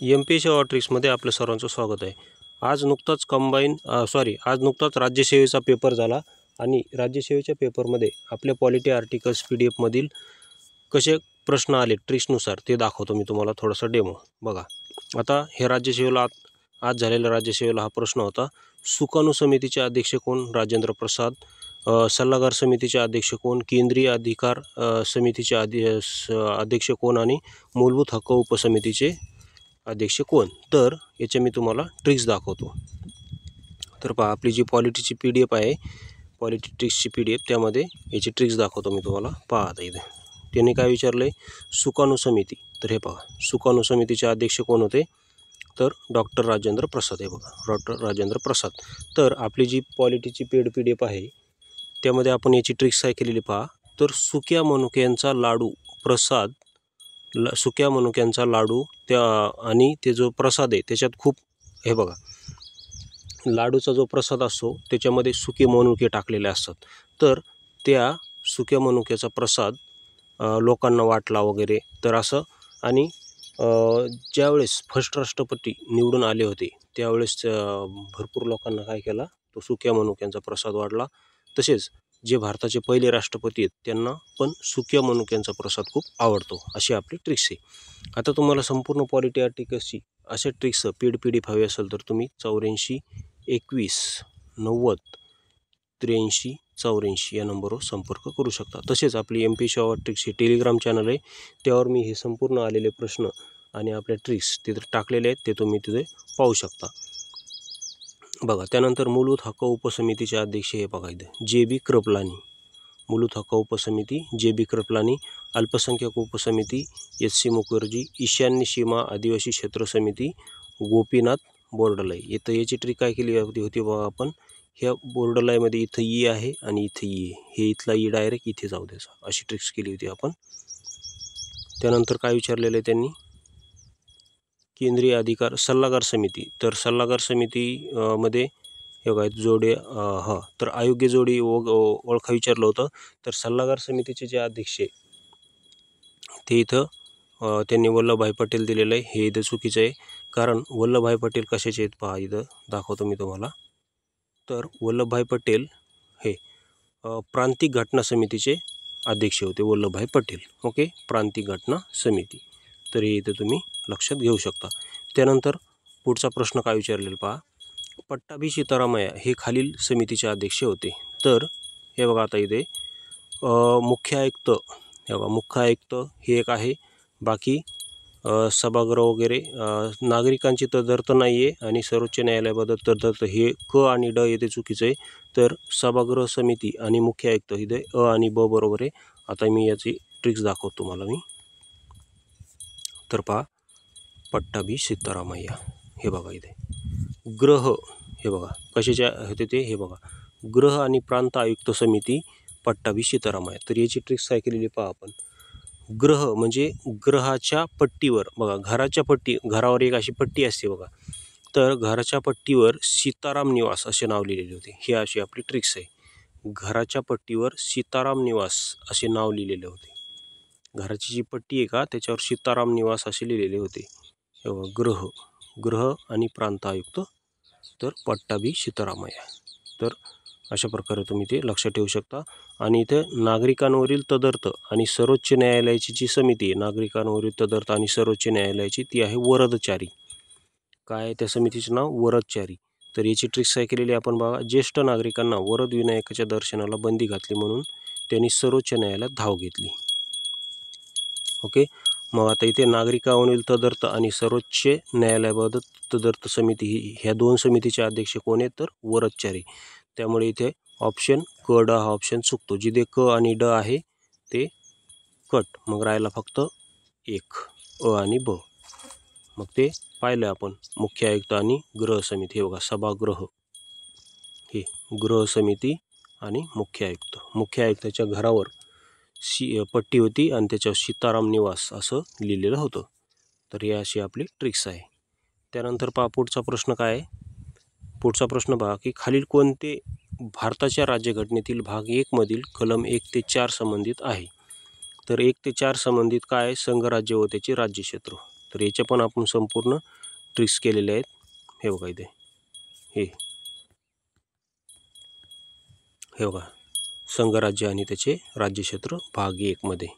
MPSC ट्रिक्समध्ये आपलं सर्वांचं स्वागत आहे। आज नुकताच राज्यसेवेचा पेपर झाला आणि राज्यसेवेच्या पेपरमध्ये आपल्या पॉलिटी आर्टिकल्स PDF-मधील कसे प्रश्न आले ट्रिक्सनुसार ते दाखवतो मी तुम्हाला थोडासा डेमो बघा। आता हे राज्यसेवेला आज झालेल्या राज्यसेवेला हा प्रश्न होता, सुकाणू समितीचे अध्यक्ष कोण? राजेंद्र प्रसाद। सल्लागार समितीचे अध्यक्ष कोण? केंद्रीय अधिकार समितीचे अध्यक्ष कोण? आणि मूलभूत हक्क उपसमितीचे अध्यक्ष कोण? तर याचे मी तुम्हाला ट्रिक्स दाखवतो। तर पहा, आपली जी पॉलिटीची PDF आहे, पॉलिटी ट्रिक्सची PDF, त्यामध्ये याची ट्रिक्स दाखवतो मी तुम्हाला। पहा आता इथे त्यांनी काय विचारले, सुकाणू समिती। तर हे पहा, सुकाणू समितीचे अध्यक्ष कोण होते? तर डॉक्टर राजेंद्र प्रसाद। हे बघा, डॉक्टर राजेंद्र प्रसाद। तर आपली जी पॉलिटीची पेड PDF आहे त्यामध्ये आपण याची ट्रिक्स काय केलेली पहा। तर सुक्या मनुक्यांचा लाडू प्रसाद, सुक्या मनुक्यांचा लाडू त्या आणि ते जो प्रसाद आहे त्याच्यात खूप, हे बघा, लाडूचा जो प्रसाद असतो त्याच्यामध्ये सुके मनुके टाकलेले असतात। तर त्या सुक्या मनुक्याचा प्रसाद लोकांना वाटला वगैरे, तर असं। आणि ज्यावेळेस फर्स्ट राष्ट्रपती निवडून आले होते त्यावेळेस भरपूर लोकांना काय केला, तो सुक्या मनुक्यांचा प्रसाद वाढला। तसेच जे भारताचे पहिले राष्ट्रपती आहेत त्यांना पण सुक्या मनुक्यांचा प्रसाद खूप आवडतो, अशी आपली ट्रिक्स आहे। आता तुम्हाला संपूर्ण पॉलिटी आर्टिकल्सची अशा ट्रिक्स पेड PDF हवी असेल तर तुम्ही 84 21 90 83 84 या नंबरवर संपर्क करू शकता। तसेच आपली MPSC ट्रिक्स ही टेलिग्राम चॅनल आहे, त्यावर मी हे संपूर्ण आलेले प्रश्न आणि आपल्या ट्रिक्स तिथे टाकलेले आहेत, ते तुम्ही तिथे पाहू शकता बघा। त्यानंतर मूलभूत हक्क उपसमितीचे अध्यक्ष हे बघा इथे JB कृपलानी, मूलभूत हक्क उपसमिती JB कृपलानी। अल्पसंख्याक उपसमिती SC मुखर्जी। ईशान्य सीमा आदिवासी क्षेत्र समिती गोपीनाथ बोर्डलाई। इथं याची ट्रिक काय केली होती बघा आपण, ह्या बोर्डलाईमध्ये इथं ई आहे आणि इथं ई आहे, हे इथला ई डायरेक्ट इथे जाऊ द्यायचा, अशी ट्रिक्स केली होती आपण। त्यानंतर काय विचारलेलं आहे त्यांनी, केंद्रीय अधिकार सल्लागार समिती। तर सल्लागार समिती मध्ये हे बघा जोडे, तर अयोग्य जोडी ओळखा विचारलं होतं। तर सल्लागार समितीचे जे अध्यक्ष ते इथं त्यांनी वल्लभभाई पटेल दिलेलं आहे, हे इथं चुकीचं आहे। कारण वल्लभभाई पटेल कशाचे आहेत पहा, इथं दाखवतो मी तुम्हाला। तर वल्लभभाई पटेल हे प्रांतिक घटना समितीचे अध्यक्ष होते, वल्लभभाई पटेल। ओके, प्रांतिक घटना समिती। तर हे इथं तुम्ही लक्षात घेऊ शकता। त्यानंतर पुढचा प्रश्न काय विचारलेला पहा, पट्टाभी सीतारामय्या हे खालील समितीचे अध्यक्ष होते। तर हे बघा, आता इथे मुख्य आयुक्त, हे बघा मुख्य आयुक्त हे एक आहे, बाकी सभागृह वगैरे, नागरिकांची तदर्थ नाही आहे आणि सर्वोच्च न्यायालयाबद्दल तदर्थ, हे क आणि ड येथे चुकीचं आहे। तर सभागृह समिती आणि मुख्य आयुक्त इथे अ आणि ब बरोबर आहे। आता मी याची ट्रिक्स दाखवतो तुम्हाला मी। तर पहा, पट्टाभी सीतारामय्या हे बघा इथे ग्रह, हे बघा कशाचे होते ते, हे बघा गृह आणि प्रांत आयुक्त समिती पट्टाभी सीतारामय्या। तर याची ट्रिक्स काय केलेली पहा आपण, ग्रह म्हणजे ग्रहाच्या पट्टीवर, बघा घराच्या पट्टी, घरावर एक अशी पट्टी असते बघा, तर घराच्या पट्टीवर सीताराम निवास असे नाव लिहिलेले होते, ही अशी आपली ट्रिक्स आहे। घराच्या पट्टीवर सीताराम निवास असे नाव लिहिलेले होते, घराची जी पट्टी आहे का त्याच्यावर सीताराम निवास असे लिहिलेले होते। ग्रह, गृह आणि प्रांत आयुक्त, तर पट्टाभी सीतारामय्या। तर अशा प्रकारे तुम्ही ते लक्षात ठेवू शकता। आणि इथे नागरिकांवरील तदर्थ आणि सर्वोच्च न्यायालयाची जी समिती आहे, नागरिकांवरील तदर्थ आणि सर्वोच्च न्यायालयाची, ती आहे वरदचारी। काय त्या समितीचं नाव? वरदचारी। तर याची ट्रिक्स काय केलेली आपण बघा, ज्येष्ठ नागरिकांना वरद विनायकाच्या दर्शनाला बंदी घातली म्हणून त्यांनी सर्वोच्च न्यायालयात धाव घेतली। ओके, मग आता इथे नागरिकांवरील तदर्थ आणि सर्वोच्च न्यायालयाबद्दल तदर्थ समिती, ह्या दोन समितीचे अध्यक्ष कोण आहेत? तर वरदचारी। त्यामुळे इथे ऑप्शन क ड हा ऑप्शन चुकतो, जिथे क आणि ड आहे ते कट, मग राहिला फक्त एक अ आणि ब। मग ते पाहिलं आपण, मुख्य आयुक्त आणि गृह समिती, हे बघा सभागृह, हे गृह समिती आणि मुख्य आयुक्त। मुख्य आयुक्ताच्या घरावर पट्टी होती आणि त्याच्यावर सीताराम निवास असं लिहिलेलं होतं। तर ही अशी आपली ट्रिक्स आहे। त्यानंतर पहा पुढचा प्रश्न काय आहे, पुढचा प्रश्न पहा की खालील कोणते भारताच्या राज्यघटनेतील भाग 1 मधील कलम 1 ते 4 संबंधित आहे? तर 1 ते 4 संबंधित काय आहे? संघराज्य व त्याचे राज्यक्षेत्र। तर याचे पण आपण संपूर्ण ट्रिक्स केलेले आहेत. हे बघा इथे हे बघा संघराज्य आणि त्याचे राज्यक्षेत्र भाग 1 मध्ये.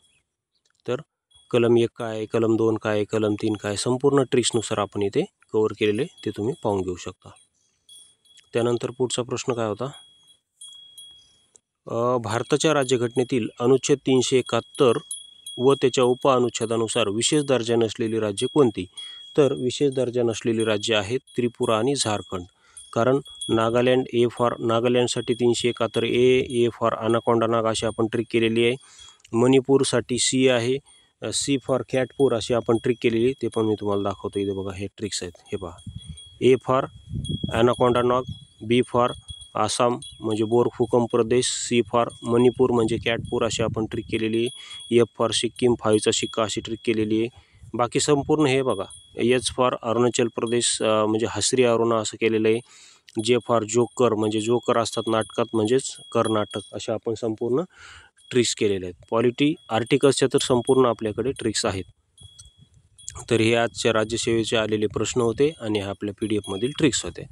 तर कलम 1 काय आहे, कलम 2 काय आहे, कलम 3 काय, संपूर्ण ट्रिक्सनुसार आपण इथे कव्हर केलेले ते तुम्ही पाहून घेऊ शकता. त्यानंतर पुढचा प्रश्न काय होता, भारताच्या राज्यघटनेतील अनुच्छेद 371 व त्याच्या उपअनुच्छेदानुसार विशेष दर्जा नसलेली राज्ये कोणती? तर विशेष दर्जा नसलेली राज्य आहेत त्रिपुरा आणि झारखंड. कारण नागालँड ए फॉर नागालँडसाठी 371 ए फॉर अनाकोंडा नाग अशी आपण ट्रिक केलेली आहे. मणिपूरसाठी सी आहे, सी फॉर कॅटपूर अशी आपण ट्रिक केलेली, ते पण मी तुम्हाला दाखवतो. इथे बघा हे ट्रिक्स आहेत. हे पहा, ए फॉर अनाकोंडा नाग, बी फॉर आसाम म्हणजे बोरफुकन प्रदेश, सी फॉर मणिपूर म्हणजे कॅटपूर अशी आपण ट्रिक केलेली आहे. एफ फॉर सिक्कीम 5चा शिक्का अशी ट्रिक केलेली आहे. बाकी संपूर्ण हे बघा, एच फॉर अरुणाचल प्रदेश म्हणजे हसरी अरुणा असं केलेलं आहे. जे फॉर जोकर म्हणजे जोकर असतात नाटकात म्हणजेच कर्नाटक, अशा आपण संपूर्ण ट्रिक्स केलेले आहेत. पॉलिटी आर्टिकल्सच्या तर संपूर्ण आपल्याकडे ट्रिक्स आहेत. तर हे आजच्या राज्यसेवेचे आलेले प्रश्न होते आणि आपल्या PDF मधील ट्रिक्स होते.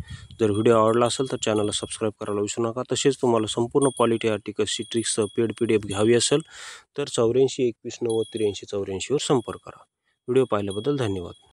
जर व्हिडिओ आवडला असेल तर चॅनलला सबस्क्राईब करायला विसरू नका. तसेच तुम्हाला संपूर्ण पॉलिटी आर्टिकल्सची ट्रिक्ससह पेड PDF घ्यावी असेल तर 84 21 90 83 84 वर संपर्क करा. व्हिडिओ पाहिल्याबद्दल धन्यवाद.